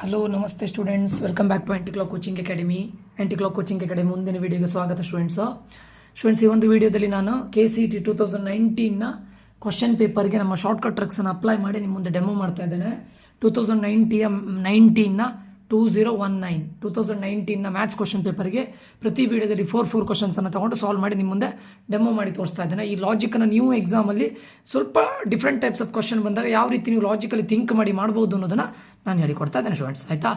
Hello ನಮಸ್ತೆ students, welcome back to anti clock coaching academy. Anti clock coaching academy ಮುಂದಿನ ವಿಡಿಯೋಗೆ ಸ್ವಾಗತ ಸ್ಟೂಡೆಂಟ್ಸ್. ಈ ಒಂದು ವಿಡಿಯೋದಲ್ಲಿ ನಾನು KCET 2019ನ ಕ್ವಶನ್ ಪೇಪರ್ಗೆ ನಮ್ಮ ಶಾರ್ಟ್ಕಟ್ ಟ್ರಿಕ್ಸನ್ನು ಅಪ್ಲೈ ಮಾಡಿ ನಿಮ್ಮ ಮುಂದೆ ಡೆಮೋ ಮಾಡ್ತಾ ಇದ್ದೇನೆ. 2019ನ 2019ನ ಮ್ಯಾಥ್ಸ್ ಕ್ವಶನ್ ಪೇಪರ್ಗೆ ಪ್ರತಿ ವಿಡಿಯೋದಲ್ಲಿ 4 ಕ್ವಶನ್ಸನ್ನು ತಗೊಂಡು ಸಾಲ್ವ್ ಮಾಡಿ ನಿಮ್ಮ ಮುಂದೆ ಡೆಮೋ ಮಾಡಿ ತೋರಿಸ್ತಾ ಇದ್ದೇನೆ. ಈ ಲಾಜಿಕನ್ನು ನೀವು ಎಕ್ಸಾಮಲ್ಲಿ ಸ್ವಲ್ಪ ಡಿಫ್ರೆಂಟ್ ಟೈಪ್ಸ್ ಆಫ್ ಕ್ವಶನ್ ಬಂದಾಗ ಯಾವ ರೀತಿ ನೀವು ಲಾಜಿಕಲಿ ಥಿಂಕ್ ಮಾಡಿ ಮಾಡ್ಬೋದು ಅನ್ನೋದನ್ನು ನಾನು ಹೇಳಿಕೊಡ್ತಾ ಇದ್ದೇನೆ ಸ್ಟೂಡೆಂಟ್ಸ್. ಆಯಿತಾ,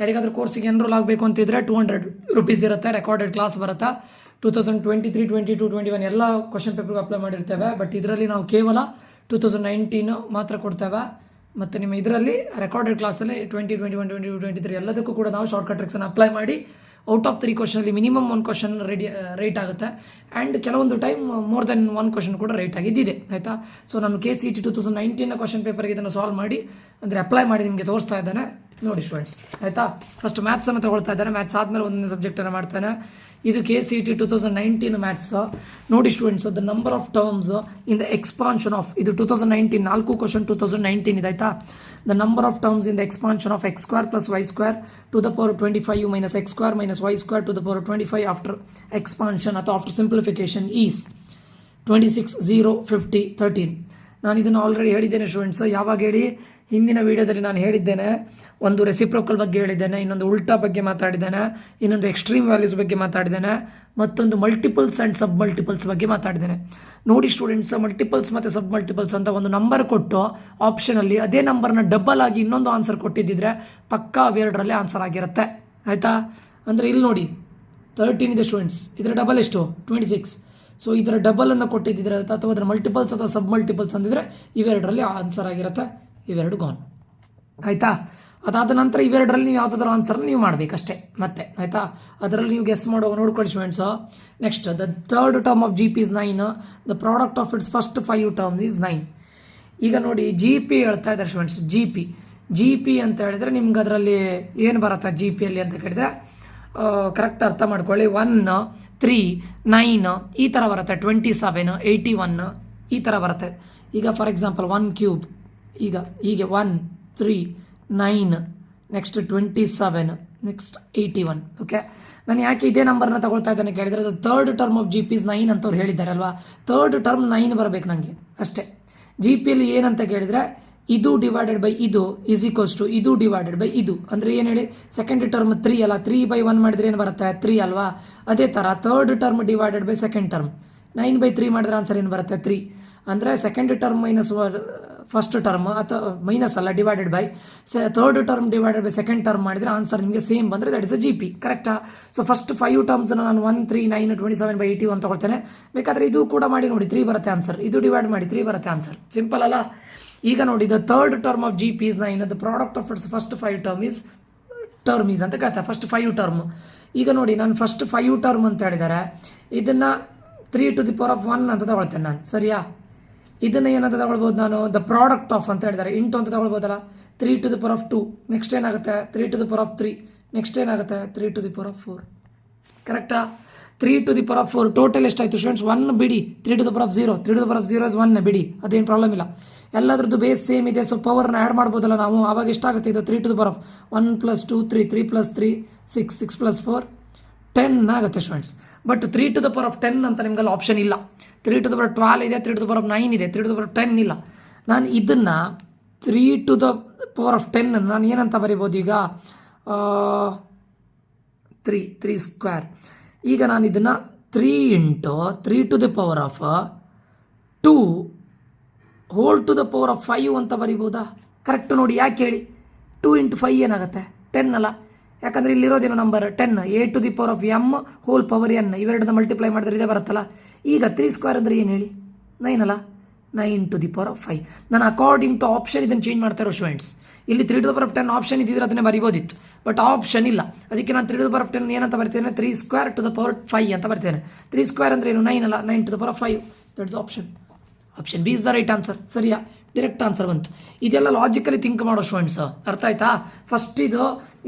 ಯಾರಿಗಾದ್ರೂ ಕೋರ್ಸಿಗೆ ಎನ್ರೋಲ್ ಆಗಬೇಕು ಅಂತಿದ್ರೆ 200 ರೂಪೀಸ್ ಇರುತ್ತೆ, ರೆಕಾರ್ಡೆಡ್ ಕ್ಲಾಸ್ ಬರುತ್ತೆ. 2023, 22, 21 ಎಲ್ಲ ಕ್ವಶನ್ ಪೇಪರ್ಗೆ ಅಪ್ಲೈ ಮಾಡಿರ್ತೇವೆ. ಬಟ್ ಇದರಲ್ಲಿ ನಾವು ಕೇವಲ 2019 ಮಾತ್ರ ಕೊಡ್ತೇವೆ. ಮತ್ತು ನಿಮ್ಮ ಇದರಲ್ಲಿ ರೆಕಾರ್ಡೆಡ್ ಕ್ಲಾಸಲ್ಲಿ 2021, 22, 23 ಎಲ್ಲದಕ್ಕೂ ಕೂಡ ನಾವು ಶಾರ್ಟ್ಕಟ್ ಟ್ರಿಕ್ಸನ್ನು ಅಪ್ಲೈ ಮಾಡಿ ಔಟ್ ಆಫ್ 3 ಕ್ವಶನಲ್ಲಿ ಮಿನಿಮಮ್ 1 ಕ್ವಶನ್ ರೇಟ್ ಆಗುತ್ತೆ. ಆ್ಯಂಡ್ ಕೆಲವೊಂದು ಟೈಮ್ ಮೋರ್ ದೆನ್ 1 ಕ್ವಶನ್ ಕೂಡ ರೇಟ್ ಆಗಿದ್ದಿದೆ. ಆಯಿತಾ, ಸೊ ನಾನು KCET 2019ನ ಕ್ವಶನ್ ಪೇಪರ್ಗೆ ಇದನ್ನು ಸಾಲ್ವ್ ಮಾಡಿ ಅಂದರೆ ಅಪ್ಲೈ ಮಾಡಿ ನಿಮಗೆ ತೋರಿಸ್ತಾ ಇದ್ದೇನೆ. ನೋಡಿ ಸ್ಟೂಡೆಂಟ್ಸ್, ಆಯಿತಾ, ಫಸ್ಟ್ ಮ್ಯಾಥ್ಸನ್ನು ತಗೊಳ್ತಾ ಇದ್ದಾನೆ. ಮ್ಯಾಥ್ಸ್ ಆದಮೇಲೆ ಒಂದೊಂದು ಸಬ್ಜೆಕ್ಟನ್ನು ಮಾಡ್ತಾನೆ. ಇದು KCET 2019 ಮ್ಯಾಥ್ಸ್. ನೋಡಿ students, the number of terms in the expansion of, ಇದು 2019 4 ಕ್ವಶನ್ 2019 ಇದಾಯ್ತಾ. The number of terms in the expansion of x² + y² to the power 25 - x² - y² to the power 25 after expansion ಅಥವಾ after simplification is 26, 0, 50, 13. ನಾನು ಇದನ್ನು already ಹೇಳಿದ್ದೇನೆ students. ಯಾವಾಗ ಹೇಳಿ, ಹಿಂದಿನ ವಿಡಿಯೋದಲ್ಲಿ ನಾನು ಹೇಳಿದ್ದೇನೆ. ಒಂದು ರೆಸಿಪ್ರೋಕಲ್ ಬಗ್ಗೆ ಹೇಳಿದ್ದೇನೆ, ಇನ್ನೊಂದು ಉಲ್ಟಾ ಬಗ್ಗೆ ಮಾತಾಡಿದ್ದೇನೆ, ಇನ್ನೊಂದು ಎಕ್ಸ್ಟ್ರೀಮ್ ವ್ಯಾಲ್ಯೂಸ್ ಬಗ್ಗೆ ಮಾತಾಡಿದ್ದೇನೆ, ಮತ್ತೊಂದು ಮಲ್ಟಿಪಲ್ಸ್ ಆ್ಯಂಡ್ ಸಬ್ ಮಲ್ಟಿಪಲ್ಸ್ ಬಗ್ಗೆ ಮಾತಾಡಿದ್ದೇನೆ. ನೋಡಿ ಸ್ಟೂಡೆಂಟ್ಸ್, ಮಲ್ಟಿಪಲ್ಸ್ ಮತ್ತು ಸಬ್ ಮಲ್ಟಿಪಲ್ಸ್ ಅಂತ ಒಂದು ನಂಬರ್ ಕೊಟ್ಟು ಆಪ್ಷನಲ್ಲಿ ಅದೇ ನಂಬರ್ನ ಡಬಲ್ ಆಗಿ ಇನ್ನೊಂದು ಆನ್ಸರ್ ಕೊಟ್ಟಿದ್ದಿದ್ರೆ ಪಕ್ಕಾ ಅವೆರಡರಲ್ಲೇ ಆನ್ಸರ್ ಆಗಿರುತ್ತೆ. ಆಯಿತಾ, ಅಂದರೆ ಇಲ್ಲಿ ನೋಡಿ 13 ಇದೆ ಸ್ಟೂಡೆಂಟ್ಸ್, ಇದರ ಡಬಲ್ ಎಷ್ಟು 26. ಸೊ ಇದರ ಡಬಲನ್ನು ಕೊಟ್ಟಿದ್ದಿದ್ರೆ ಅಥವಾ ಅದರ ಮಲ್ಟಿಪಲ್ಸ್ ಅಥವಾ ಸಬ್ ಮಲ್ಟಿಪಲ್ಸ್ ಅಂದಿದ್ರೆ ಇವೆರಡರಲ್ಲಿ ಆನ್ಸರ್ ಆಗಿರುತ್ತೆ. ಇವೆರಡು ಗಾನ್. ಆಯಿತಾ, ಅದಾದ ನಂತರ ಇವೆರಡರಲ್ಲಿ ನೀವು ಯಾವುದಾದ್ರೂ ಆನ್ಸರ್ನ ನೀವು ಮಾಡಬೇಕಷ್ಟೇ ಮತ್ತೆ. ಆಯಿತಾ, ಅದರಲ್ಲಿ ನೀವು ಗೆಸ್ ಮಾಡುವಾಗ ನೋಡ್ಕೊಳ್ಳಿ students. Next, the third term of GP is 9. The product of it's first 5 terms is 9. ಈಗ ನೋಡಿ GP ಹೇಳ್ತಾ ಇದ್ದಾರೆ ಸ್ಟೂಡೆಂಟ್ಸ್. GP ಅಂತ ಹೇಳಿದರೆ ನಿಮ್ಗೆ ಅದರಲ್ಲಿ ಏನು ಬರುತ್ತೆ GPಯಲ್ಲಿ ಅಂತ ಕೇಳಿದರೆ ಕರೆಕ್ಟ್ ಅರ್ಥ ಮಾಡ್ಕೊಳ್ಳಿ. 1, 3, 9 ಈ ಥರ ಬರುತ್ತೆ. 27, 81 ಈ ಥರ ಬರುತ್ತೆ. ಈಗ ಫಾರ್ ಎಕ್ಸಾಂಪಲ್ 1 ಕ್ಯೂಬ್, ಈಗ ಹೀಗೆ 1, 3, 9 ನೆಕ್ಸ್ಟ್ 27 ನೆಕ್ಸ್ಟ್ 81. ಓಕೆ, ನಾನು ಯಾಕೆ ಇದೇ ನಂಬರ್ನ ತಗೊಳ್ತಾ ಇದ್ದೇನೆ ಕೇಳಿದರೆ, ಅದು third term of GP is 9 ಅಂತವ್ರು ಹೇಳಿದ್ದಾರೆ ಅಲ್ವಾ. ಥರ್ಡ್ ಟರ್ಮ್ 9 ಬರಬೇಕು ನನಗೆ ಅಷ್ಟೇ. GPಯಲ್ಲಿ ಏನಂತ ಕೇಳಿದರೆ, ಇದು ಡಿವೈಡೆಡ್ ಬೈ ಇದು ಈಸ್ ಈಕ್ವಲ್ಸ್ ಟು ಇದು ಡಿವೈಡೆಡ್ ಬೈ ಇದು. ಅಂದರೆ ಏನು ಹೇಳಿ, ಸೆಕೆಂಡ್ ಟರ್ಮ್ 3 ಅಲ್ಲ, 3/1 ಮಾಡಿದ್ರೆ ಏನು ಬರುತ್ತೆ 3 ಅಲ್ವಾ. ಅದೇ ಥರ third term divided by second term 9/3 ಮಾಡಿದ್ರೆ ಆನ್ಸರ್ ಏನು ಬರುತ್ತೆ 3. ಅಂದರೆ second term minus first term ಅಥವಾ ಮೈನಸ್ ಅಲ್ಲ, divided by third term divided by second term ಮಾಡಿದರೆ ಆನ್ಸರ್ ನಿಮಗೆ ಸೇಮ್ ಬಂದರೆ ದಟ್ ಇಸ್ ಅ GP. ಕರೆಕ್ಟಾ? ಸೊ ಫಸ್ಟ್ 5 ಟರ್ಮ್ಸನ್ನು ನಾನು 1, 3, 9, 27/81 ತಗೊಳ್ತೇನೆ. ಬೇಕಾದರೆ ಇದು ಕೂಡ ಮಾಡಿ ನೋಡಿ, 3 ಬರುತ್ತೆ ಆನ್ಸರ್. ಇದು ಡಿವೈಡ್ ಮಾಡಿ 3 ಬರುತ್ತೆ ಆನ್ಸರ್. ಸಿಂಪಲ್ ಅಲ್ಲ. ಈಗ ನೋಡಿ, the third term of GP is 9. The product of it's first 5 term is ಅಂತ ಕೇಳ್ತಾರೆ. First 5 term. ಈಗ ನೋಡಿ, ನಾನು ಫಸ್ಟ್ 5 ಟರ್ಮ್ ಅಂತ ಹೇಳಿದ್ದಾರೆ. ಇದನ್ನು 3 to the power of 1 ಅಂತ ತಗೊಳ್ತೇನೆ ನಾನು, ಸರಿಯಾ? ಇದನ್ನು ಏನಂತ ತಗೊಳ್ಬೋದು ನಾನು, ದ ಪ್ರಾಡಕ್ಟ್ ಆಫ್ ಅಂತ ಹೇಳಿದ್ದಾರೆ, ಇಂಟು ಅಂತ ತಗೊಳ್ಬೋದಲ್ಲ. 3 to the power of 2 next ಏನಾಗುತ್ತೆ 3 to the power of 3 next ಏನಾಗುತ್ತೆ 3 to the power of 4. ಕರೆಕ್ಟಾ? 3 to the power of 4 total ಎಷ್ಟಾಯಿತು ಸ್ಟೂಡೆಂಟ್ಸ್? 1 ಬಿಡಿ. 3 to the power of 0, 3 to the power of 0 is 1 ಬಿಡಿ, ಅದೇನು ಪ್ರಾಬ್ಲಮ್ ಇಲ್ಲ. ಎಲ್ಲದ್ರದ್ದು base same ಇದೆ. So ಪವರ್ನ add ಮಾಡ್ಬೋದಲ್ಲ ನಾವು. ಆವಾಗ ಎಷ್ಟಾಗುತ್ತೆ ಇದು 3 to the power of 1 + 2 3, 3 + 3 6, 6 + 4 10 ಆಗುತ್ತೆ students. But 3 to the power of 10 ಅಂತ ನಿಮ್ಗೆಲ್ಲ ಆಪ್ಷನ್ ಇಲ್ಲ. 3 to the power of 12 ಇದೆ, 3 to the power of 9 ಇದೆ, 3 to the power of 10 ಇಲ್ಲ. ನಾನು ಇದನ್ನು 3 to the power of 10 ನಾನು ಏನಂತ ಬರಿಬೋದು ಈಗ, 3 ಸ್ಕ್ವೇರ್. ಈಗ ನಾನು ಇದನ್ನು 3 × 3 to the power of 2 whole to the power of 5 ಅಂತ ಬರಿಬೋದಾ? ಕರೆಕ್ಟ್ ನೋಡಿ. ಯಾಕೆ ಹೇಳಿ, 2 × 5 ಏನಾಗುತ್ತೆ 10 ಅಲ್ಲ. ಯಾಕಂದರೆ ಇಲ್ಲಿರೋದೇನೋ number 10, a to the power of m whole power n ಇವೆರಡನ್ನ ಮಲ್ಟಿಪ್ಲೈ ಮಾಡಿದ್ರೆ ಇದೇ ಬರುತ್ತಲ್ಲ. ಈಗ 3 ಸ್ಕ್ವೇರ್ ಅಂದರೆ ಏನು ಹೇಳಿ 9 ಅಲ್ಲ. 9 to the power of 5. ನಾನು ಅಕಾರ್ಡಿಂಗ್ ಟು ಆಪ್ಷನ್ ಇದನ್ನು ಚೇಂಜ್ ಮಾಡ್ತಾ ಇರೋ ಸ್ಟೂಡೆಂಟ್ಸ್. ಇಲ್ಲಿ 3 to the power of 10 option ಇದ್ದಿದ್ರೆ ಅದನ್ನೇ ಬರಿಬೋದಿತ್ತು. ಬಟ್ ಆಪ್ಷನ್ ಇಲ್ಲ. ಅದಕ್ಕೆ ನಾನು 3 to the power of 10 ಏನಂತ ಬರ್ತೇನೆ, 3 ಸ್ಕ್ವೇರ್ to the power 5 ಅಂತ ಬರ್ತೇನೆ. 3 ಸ್ಕ್ವೇರ್ ಅಂದರೆ ಏನು 9 ಅಲ್ಲ, 9 to the power of 5. That's option. Option B is the right answer. ಸರಿಯಾ? ಡೈರೆಕ್ಟ್ ಆನ್ಸರ್ ಬಂತು. ಇದೆಲ್ಲ ಲಾಜಿಕಲಿ ಥಿಂಕ್ ಮಾಡೋ ಸ್ಟೂಡೆಂಟ್ಸ್, ಅರ್ಥ ಆಯ್ತಾ? ಫಸ್ಟ್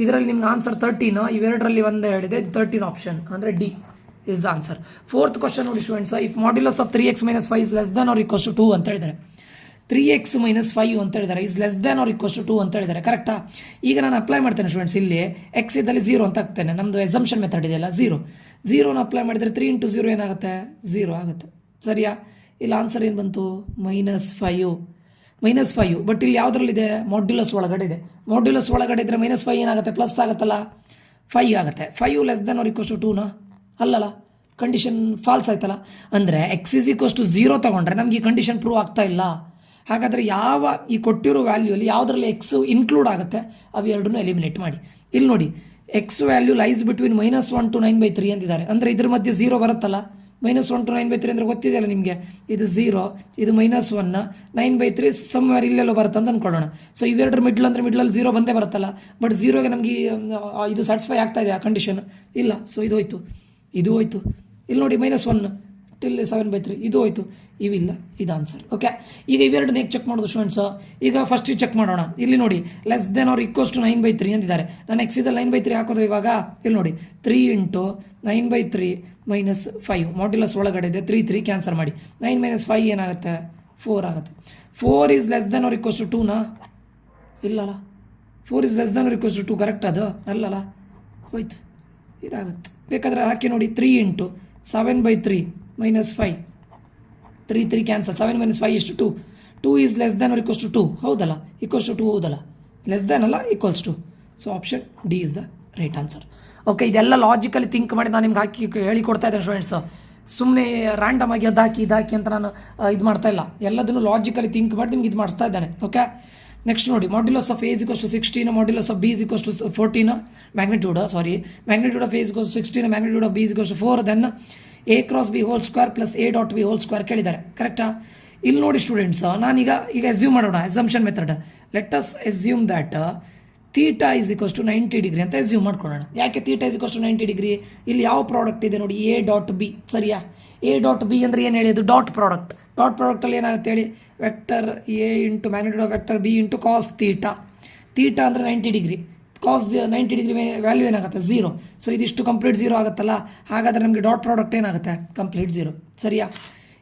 ಇದರಲ್ಲಿ ನಿಮ್ಗೆ ಆನ್ಸರ್ 13, ಇವೆರಡರಲ್ಲಿ ಒಂದೇ ಹೇಳಿದೆ, 13 ಆಪ್ಷನ್ ಅಂದರೆ D is the answer. 4th question ನೋಡಿ students. If modulus of 3x - 5 is less than or equals to 2 ಅಂತ ಹೇಳಿದ್ದಾರೆ. 3x ಮೈನಸ್ 5 ಅಂತ ಹೇಳಿದ್ದಾರೆ is less than or equals to 2 ಅಂತ ಹೇಳಿದ್ದಾರೆ. ಕರೆಕ್ಟಾ? ಈಗ ನಾನು ಅಪ್ಲೈ ಮಾಡ್ತೇನೆ ಸ್ಟೂಡೆಂಟ್ಸ್. ಇಲ್ಲಿ ಎಕ್ಸ್ ಇದ್ದಲ್ಲಿ 0 ಅಂತ ಹಾಕ್ತೇನೆ. ನಮ್ಮದು ಎಸಂಪ್ಷನ್ ಮೆಥಡ್ ಇದೆಯಲ್ಲ, 0ನ ಅಪ್ಲೈ ಮಾಡಿದರೆ 3 × 0 ಏನಾಗುತ್ತೆ? 0 ಆಗುತ್ತೆ. ಸರಿಯಾ? ಇಲ್ಲಿ ಆನ್ಸರ್ ಏನು ಬಂತು? -5. ಬಟ್ ಇಲ್ಲಿ ಯಾವುದ್ರಲ್ಲಿದೆ? ಮಾಡ್ಯುಲಸ್ ಒಳಗಡೆ ಇದೆ. ಮಾಡ್ಯುಲಸ್ ಒಳಗಡೆ ಇದ್ದರೆ -5 ಏನಾಗುತ್ತೆ? ಪ್ಲಸ್ ಆಗುತ್ತಲ್ಲ, 5 ಆಗುತ್ತೆ. 5 less than or equals to 2ನಾ? ಅಲ್ಲಲ್ಲ, ಕಂಡೀಷನ್ ಫಾಲ್ಸ್ ಆಯ್ತಲ್ಲ. ಅಂದರೆ ಎಕ್ಸ್ ಈಸ್ ಈಕ್ವಲ್ಸ್ ಟು 0 ತೊಗೊಂಡ್ರೆ ನಮಗೆ ಈ ಕಂಡೀಷನ್ ಪ್ರೂವ್ ಆಗ್ತಾ ಇಲ್ಲ. ಹಾಗಾದರೆ ಯಾವ ಈ ಕೊಟ್ಟಿರೋ ವ್ಯಾಲ್ಯೂಲಿ ಯಾವುದರಲ್ಲಿ ಎಕ್ಸ್ ಇನ್ಕ್ಲೂಡ್ ಆಗುತ್ತೆ ಅವೆರಡನ್ನೂ ಎಲಿಮಿನೇಟ್ ಮಾಡಿ. ಇಲ್ಲಿ ನೋಡಿ, X value lies between -1 to 9/3 ಅಂತಿದ್ದಾರೆ. ಅಂದರೆ ಇದ್ರ ಮಧ್ಯೆ 0 ಬರುತ್ತಲ್ಲ. -1 to 9/3 ಅಂದರೆ ಗೊತ್ತಿದೆಯಲ್ಲ ನಿಮಗೆ, ಇದು 0, ಇದು -1, 9/3 ಸಮ್ವೇರ್ ಇಲ್ಲೆಲ್ಲೋ ಬರುತ್ತೆ ಅಂತ ಅಂದ್ಕೊಳ್ಳೋಣ. ಸೊ ಇವೆರಡರ ಮಿಡ್ಲ್ ಅಂದರೆ ಮಿಡ್ಲಲ್ಲಿ 0 ಬಂದೇ ಬರುತ್ತಲ್ಲ. ಬಟ್ 0ಗೆ ನಮಗೆ ಇದು ಸ್ಯಾಟಿಸ್ಫೈ ಆಗ್ತಾ ಇದೆ ಆ ಕಂಡೀಷನ್? ಇಲ್ಲ. ಸೊ ಇದು ಹೋಯ್ತು, ಇದು ಹೋಯ್ತು. ಇಲ್ಲಿ ನೋಡಿ -1 till 7/3 ಇದು ಹೋಯ್ತು, ಇವಿಲ್ಲ. ಇದು ಆನ್ಸರ್. ಓಕೆ, ಈಗ ಇವೆರಡನ್ನ ಹೇಗೆ ಚೆಕ್ ಮಾಡೋದು ಸ್ಟೂಡೆಂಟ್ಸ್? ಈಗ ಫಸ್ಟ್ ಚೆಕ್ ಮಾಡೋಣ. ಇಲ್ಲಿ ನೋಡಿ, less than or equals to 9/3 ಅಂತಿದ್ದಾರೆ. ನಾನು ಎಕ್ಸ್ ಇದ್ದಲ್ಲಿ 9/3 ಹಾಕೋದು ಇವಾಗ. ಇಲ್ಲಿ ನೋಡಿ, 3 × 9/3 - 5 ಮಾಡ್ಯುಲಸ್ ಒಳಗಡೆ ಇದೆ. 3 ಕ್ಯಾನ್ಸಲ್ ಮಾಡಿ. 9 - 5 ಏನಾಗುತ್ತೆ? 4 ಆಗುತ್ತೆ. 4 is less than or equals to 2ನಾ? ಇಲ್ಲಲ್ಲ. 4 is less than or equals to 2 correct ಅದು? ಅಲ್ಲಲ್ಲ, ಹೋಯ್ತು. ಇದಾಗುತ್ತೆ. ಬೇಕಾದರೆ ಹಾಕಿ ನೋಡಿ. 3 × 7/3 - 5. 3 ಕ್ಯಾನ್ಸಲ್. 7 - 5 ಎಷ್ಟು? 2. 2 is less than or equals to 2 ಹೌದಲ್ಲ? ಈಕ್ವಲ್ಸ್ ಟು 2 ಹೌದಲ್ಲ? ಲೆಸ್ ದ್ಯಾನ್ ಅಲ್ಲ, equals to. So option D is the right answer. Okay, ಇದೆಲ್ಲ ಲಾಜಿಕಲಿ ಥಿಂಕ್ ಮಾಡಿ ನಾನು ನಿಮ್ಗೆ ಹಾಕಿ ಹೇಳಿಕೊಡ್ತಾ ಇದ್ದೇನೆ ಸ್ಟೂಡೆಂಟ್ಸ್. ಸುಮ್ಮನೆ ರ್ಯಾಂಡಮ್ ಆಗಿ ಇದಾಕಿ ಅಂತ ನಾನು ಇದು ಮಾಡ್ತಾ ಇಲ್ಲ. ಎಲ್ಲದನ್ನು ಲಾಜಿಕಲಿ ಥಿಂಕ್ ಮಾಡಿ ನಿಮ್ಗೆ ಇದು ಮಾಡಿಸ್ತಾ ಇದ್ದಾನೆ. ಓಕೆ, ನೆಕ್ಸ್ಟ್ ನೋಡಿ, modulus of A = 16, modulus of B = 14, magnitude of A = 16, magnitude of B = 4, then A × B whole square plus A · B whole square ಕೇಳಿದ್ದಾರೆ. ಕರೆಕ್ಟಾ? ಇಲ್ಲಿ ನೋಡಿ ಸ್ಟೂಡೆಂಟ್ಸ್, ನಾನೀಗ ಎಸ್ಯೂಮ್ ಮಾಡೋಣ. Assumption method. Let us assume that theta is equals to 90 degree ಅಂತ assume ಮಾಡ್ಕೊಳ್ಳೋಣ. ಯಾಕೆ theta is equals to 90 degree? ಇಲ್ಲಿ ಯಾವ ಪ್ರಾಡಕ್ಟ್ ಇದೆ ನೋಡಿ, A · B. ಸರಿಯಾ? A · B ಅಂದರೆ ಏನು ಹೇಳಿ? ಅದು ಡಾಟ್ ಪ್ರಾಡಕ್ಟ್. ಡಾಟ್ ಪ್ರಾಡಕ್ಟಲ್ಲಿ ಏನಾಗುತ್ತೆ ಹೇಳಿ? Vector A × magnitude of vector B × cos theta. Theta ಅಂದರೆ 90 ಡಿಗ್ರಿ. ಕಾಸ್ 90 ಡಿಗ್ರಿ ವ್ಯಾಲ್ಯೂ ಏನಾಗುತ್ತೆ? 0. ಸೊ ಇದಿಷ್ಟು ಕಂಪ್ಲೀಟ್ 0 ಆಗುತ್ತಲ್ಲ. ಹಾಗಾದರೆ ನಮಗೆ ಡಾಟ್ ಪ್ರಾಡಕ್ಟ್ ಏನಾಗುತ್ತೆ? ಕಂಪ್ಲೀಟ್ 0. ಸರಿಯಾ?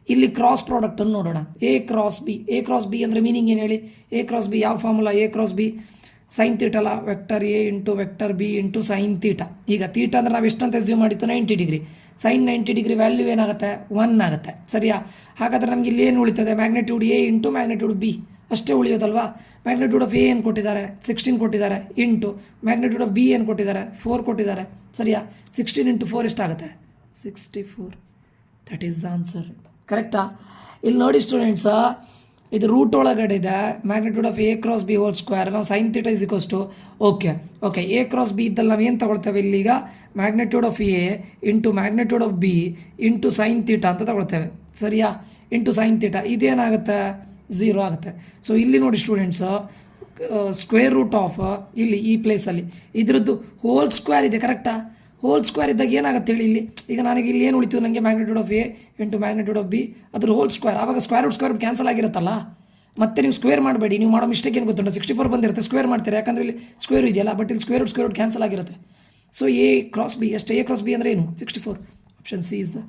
ಇಲ್ಲಿ ಕ್ರಾಸ್ ಪ್ರಾಡಕ್ಟನ್ನು ನೋಡೋಣ. A × B. A × B ಅಂದರೆ ಮೀನಿಂಗ್ ಏನು ಹೇಳಿ? A × B ಯಾವ ಫಾರ್ಮುಲಾ? A × B ಸೈನ್ ಥೀಟಲ್ಲ. Vector A × vector B × sine theta. ಈಗ ಥೀಟಾ ಅಂದರೆ ನಾವು ಎಷ್ಟಂತ ಎಸ್ಯೂಮ್ ಮಾಡಿತ್ತು? 90 ಡಿಗ್ರಿ. ಸೈನ್ 90 ಡಿಗ್ರಿ ವ್ಯಾಲ್ಯೂ ಏನಾಗುತ್ತೆ? 1 ಆಗುತ್ತೆ. ಸರಿಯಾ? ಹಾಗಾದರೆ ನಮಗೆ ಇಲ್ಲಿ ಏನು ಉಳಿತದೆ? ಮ್ಯಾಗ್ನಿಟ್ಯೂಡ್ A × ಮ್ಯಾಗ್ನಿಟ್ಯೂಡ್ B ಅಷ್ಟೇ ಉಳಿಯೋದಲ್ವಾ? ಮ್ಯಾಗ್ನಿಟ್ಯೂಡ್ ಆಫ್ A ಏನು ಕೊಟ್ಟಿದ್ದಾರೆ? 16 ಕೊಟ್ಟಿದ್ದಾರೆ. ಇಂಟು ಮ್ಯಾಗ್ನಿಟ್ಯೂಡ್ ಆಫ್ B ಏನು ಕೊಟ್ಟಿದ್ದಾರೆ? 4 ಕೊಟ್ಟಿದ್ದಾರೆ. ಸರಿಯಾ? 16 × 4 ಎಷ್ಟಾಗುತ್ತೆ? 64. That is the answer. ಕರೆಕ್ಟಾ? ಇಲ್ಲಿ ನೋಡಿ ಸ್ಟೂಡೆಂಟ್ಸ, ಇದು ರೂಟ್ ಒಳಗಡೆ ಇದೆ. Magnitude of A × B whole square. ನಾವು sine theta is equals to okay A × B ಇದ್ದಲ್ಲಿ ನಾವು ಏನು ತಗೊಳ್ತೇವೆ? ಇಲ್ಲಿಗ magnitude of A × magnitude of B × sine theta ಅಂತ ತಗೊಳ್ತೇವೆ. ಸರಿಯಾ? × ಸೈನ್ ಥೀಟಾ. ಇದೇನಾಗುತ್ತೆ? 0 ಆಗುತ್ತೆ. ಸೊ ಇಲ್ಲಿ ನೋಡಿ ಸ್ಟೂಡೆಂಟ್ಸ್, ಸ್ಕ್ವೇರ್ ರೂಟ್ ಆಫ್ ಇಲ್ಲಿ ಈ ಪ್ಲೇಸಲ್ಲಿ ಇದ್ರದ್ದು ಹೋಲ್ ಸ್ಕ್ವೇರ್ ಇದೆ. ಕರೆಕ್ಟಾ? ಹೋಲ್ ಸ್ಕ್ವೇರ್ ಇದ್ದಾಗ ಏನಾಗುತ್ತೆ ಹೇಳಿ? ಇಲ್ಲಿ ಈಗ ನನಗೆ ಇಲ್ಲಿ ಏನು ಉಳಿತು? ನನಗೆ magnitude of A × magnitude of B ಅದ್ರ ಹೋಲ್ ಸ್ಕ್ವೇರ್. ಆವಾಗ ಸ್ಕ್ವೇರ್ ರೂಟ್ ಕ್ಯಾನ್ಸಲ್ ಆಗಿರುತ್ತಲ್ಲ. ಮತ್ತೆ ನೀವು ಸ್ಕ್ವೇರ್ ಮಾಡಬೇಡಿ. ನೀವು ಮಾಡೋ ಮಿಸ್ಟೇಕ್ ಏನು ಗೊತ್ತುಂಟು? 64 ಬಂದಿರುತ್ತೆ, ಸ್ಕ್ವೇರ್ ಮಾಡ್ತೀರಾ. ಯಾಕಂದರೆ ಇಲ್ಲಿ ಸ್ಕ್ವೇರ್ ಇದೆಯಲ್ಲ. ಬಟ್ ಇಲ್ಲಿ ಸ್ಕ್ವೇರ್ ರೂಟ್ ಕ್ಯಾನ್ಸಲ್ ಆಗಿರುತ್ತೆ. ಸೊ A × B ಅಷ್ಟೇ. A × B ಅಂದರೆ ಏನು? 64. Option C is the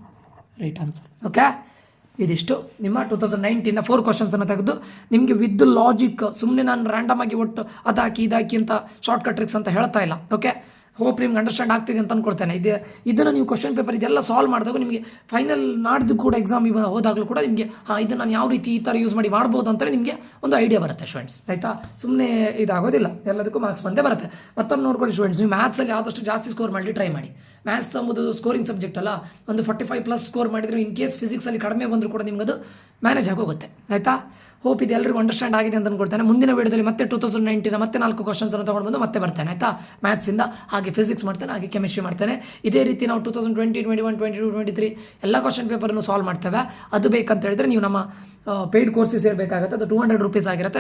right answer. Okay, ಇದಿಷ್ಟು ನಿಮ್ಮ 2019ನ 4 ಕ್ವಶನ್ಸನ್ನು ತೆಗೆದು ನಿಮಗೆ ವಿತ್ ಲಾಜಿಕ್, ಸುಮ್ಮನೆ ನಾನು ರ್ಯಾಂಡಮ್ ಆಗಿ ಒಟ್ಟು ಅದಾಕಿ ಇದಾಕಿ ಅಂತ ಶಾರ್ಟ್ಕಟ್ ಟ್ರಿಕ್ಸ್ ಅಂತ ಹೇಳ್ತಾ ಇಲ್ಲ. ಓಕೆ, ಹೋಪ್ ನಿಮ್ಗೆ ಅಂಡರ್ಸ್ಟ್ಯಾಂಡ್ ಆಗ್ತಿದೆ ಅಂತ ಅಂದ್ಕೊಳ್ತೇನೆ. ಇದನ್ನು ನೀವು ಕ್ವಶನ್ ಪೇಪರ್ ಇದೆಲ್ಲ ಸಾಲ್ವ್ ಮಾಡಿದಾಗ ನಿಮಗೆ ಫೈನಲ್ ನಾಡ್ದು ಕೂಡ ಎಕ್ಸಾಮ್ ಹೋದಾಗಲೂ ಕೂಡ ನಿಮಗೆ ಇದನ್ನು ನಾನು ಯಾವ ರೀತಿ ಈ ಥರ ಯೂಸ್ ಮಾಡಿ ಮಾಡ್ಬೋದು ಅಂತೇಳಿ ನಿಮಗೆ ಒಂದು ಐಡಿಯಾ ಬರುತ್ತೆ ಸ್ಟೂಡೆಂಟ್ಸ್. ಆಯಿತಾ? ಸುಮ್ಮನೆ ಇದಾಗೋದಿಲ್ಲ, ಎಲ್ಲದಕ್ಕೂ ಮಾರ್ಕ್ಸ್ ಬಂದೇ ಬರುತ್ತೆ. ಮತ್ತೊಂದು ನೋಡ್ಕೊಳ್ಳಿ ಸ್ಟೂಡೆಂಟ್ಸ್, ನೀವು ಮ್ಯಾಥ್ಸಲ್ಲಿ ಆದಷ್ಟು ಜಾಸ್ತಿ ಸ್ಕೋರ್ ಮಾಡಲಿ ಟ್ರೈ ಮಾಡಿ. ಮ್ಯಾಥ್ಸ್ ಎಂಬುದು ಸ್ಕೋರಿಂಗ್ ಸಬ್ಜೆಕ್ಟ್ ಅಲ್ಲ. ಒಂದು 45+ ಸ್ಕೋರ್ ಮಾಡಿದರೆ ಇನ್ ಕೇಸ್ ಫಿಸಿಕ್ಸಲ್ಲಿ ಕಡಿಮೆ ಬಂದರೂ ಕೂಡ ನಿಮಗದು ಮ್ಯಾನೇಜ್ ಆಗೋಗುತ್ತೆ. ಆಯಿತಾ? ಹೋಪ್ ಇದು ಎಲ್ಲರಿಗೂ ಅಂಡರ್ಸ್ಟ್ಯಾಂಡ್ ಆಗಿದೆ ಅಂತ ಅಂದ್ಕೊಳ್ತೇನೆ. ಮುಂದಿನ ವಿಡಿಯೋದಲ್ಲಿ ಮತ್ತೆ 2019ನ ಮತ್ತೆ 4 ಕ್ವಶನ್ಸನ್ನು ತೊಗೊಂಡು ಬಂದು ಮತ್ತೆ ಬರ್ತೇನೆ. ಆಯಿತಾ? ಮ್ಯಾಥ್ಸಿಂದ ಹಾಗೆ ಫಿಸಿಕ್ಸ್ ಮಾಡ್ತೇನೆ, ಹಾಗೆ ಕೆಮಿಸ್ಟ್ರಿ ಮಾಡ್ತೇನೆ. ಇದೇ ರೀತಿ ನಾವು 2020, 21, 22, 23 ಎಲ್ಲ ಕ್ವಶನ್ ಪೇಪರನ್ನು ಸಾಲ್ವ್ ಮಾಡ್ತೇವೆ. ಅದು ಬೇಕಂತ ಹೇಳಿದರೆ ನೀವು ನಮ್ಮ ಪೇಯ್ಡ್ ಕೋರ್ಸಿಗೆ ಸೇರಬೇಕಾಗುತ್ತೆ. ಅದು 200 ರೂಪೀಸ್ ಆಗಿರುತ್ತೆ.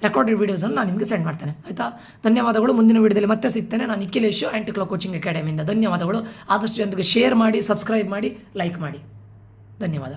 ರೆಕಾರ್ಡೆಡ್ ವೀಡಿಯೋಸನ್ನು ನಾನು ನಿಮಗೆ ಸೆಂಡ್ ಮಾಡ್ತೇನೆ. ಆಯಿತಾ? ಧನ್ಯವಾದಗಳು. ಮುಂದಿನ ವಿಡಿಯೋದಲ್ಲಿ ಮತ್ತೆ ಸಿಗ್ತೇನೆ. ನಾನು ನಿಖಿಲೇಶ್ ಆ್ಯಂಟಿ ಕೋಚಿಂಗ್ ಅಕಾಡೆಮಿಯಿಂದ. ಧನ್ಯವಾದಗಳು. ಆದಷ್ಟು ಜನರಿಗೆ ಶೇರ್ ಮಾಡಿ, ಸಬ್ಸ್ಕ್ರೈಬ್ ಮಾಡಿ, ಲೈಕ್ ಮಾಡಿ. ಧನ್ಯವಾದ.